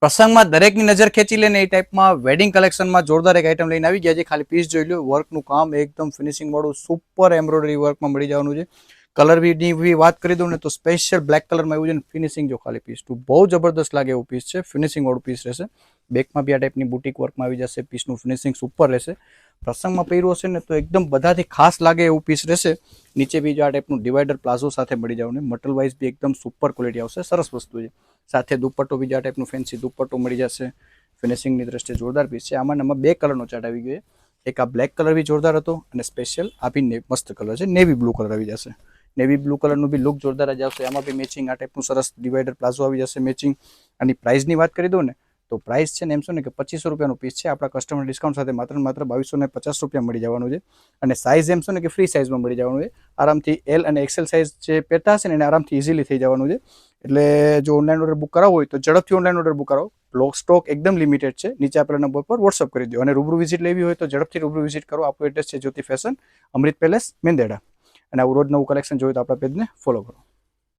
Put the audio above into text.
પ્રસંગમાં દરેકની નજર ખેંચી લે ને એ ટાઈપમાં વેડિંગ કલેક્શનમાં જોરદાર એક આઈટમ લઈને આવી ગયા છે. ખાલી પીસ જોઈ લો, વર્કનું કામ એકદમ ફિનિશિંગ વાળું સુપર એમ્બ્રોઇડરી વર્કમાં મળી જવાનું છે. કલર બી વાત કરી દઉં ને તો સ્પેશિયલ બ્લેક કલરમાં આવ્યું છે ને ફિનિશિંગ જો ખાલી પીસ ટુ બહુ જબરદસ્ત લાગે એવું પીસ છે. ફિનિશિંગ વાળું પીસ રહેશે. બેકમાં બી આ ટાઈપની બુટીક વર્કમાં આવી જશે. પીસનું ફિનિશિંગ સુપર રહેશે. પ્રસંગમાં પહેર્યું હશે ને તો એકદમ બધાથી ખાસ લાગે એવું પીસ રહેશે. નીચે બી જો આ ટાઈપનું ડિવાઈડર પ્લાઝો સાથે મળી જવાનું. મટલ વાઇઝ બી એકદમ સુપર ક્વોલિટી આવશે. સરસ વસ્તુ છે. સાથે દુપટ્ટો બીજા ટાઈપનું ફેન્સી દુપટ્ટો મળી જશે. ફિનિશિંગની દ્રષ્ટિએ જોરદાર પીસ છે. આમાં બે કલરનો ચાર્ટ આવી ગયો. એક આ બ્લેક કલર બી જોરદાર હતો અને સ્પેશિયલ આ બી મસ્ત કલર છે. નેવી બ્લુ કલર આવી જશે. નેવી બ્લુ કલરનું બી લુક જોરદાર જ આવશે. આમાં બી મેચિંગ આ ટાઈપનું સરસ ડિવાઈડર પ્લાઝો આવી જશે મેચિંગ. આની પ્રાઇસની વાત કરી દઉં ને તો પ્રાઇસ છે ને એમ શું ને કે 2500 રૂપિયાનું પીસ છે. આપણા કસ્ટમર ડિસ્કાઉન્ટ સાથે માત્ર 2250 રૂપિયા મળી જવાનું છે. અને સાઇઝ એમ શું ને કે ફ્રી સાઇઝમાં મળી જવાનું છે. આરામથી એલ અને એક્સેલ સાઇઝ જે પહેરતા હશે ને એને આરામથી ઇઝીલી થઈ જવાનું છે. એટલે જો ઓનલાઈન ઓર્ડર બુક કરાવવો હોય તો ઝડપથી ઓનલાઈન ઓર્ડર બુક કરાવો. સ્ટોક એકદમ લિમિટેડ છે. નીચે આપેલા નંબર પર વોટ્સઅપ કરી દો. અને રૂબરૂ વિઝિટ લેવી હોય તો ઝડપથી રૂબરૂ વિઝિટ કરો. આપણું એડ્રેસ છે જ્યોતિ ફેશન, અમૃત પેલેસ, મેંદેડા. અને આવું રોજ નવું કલેક્શન જોયું તો આપણા પેજને ફોલો કરો.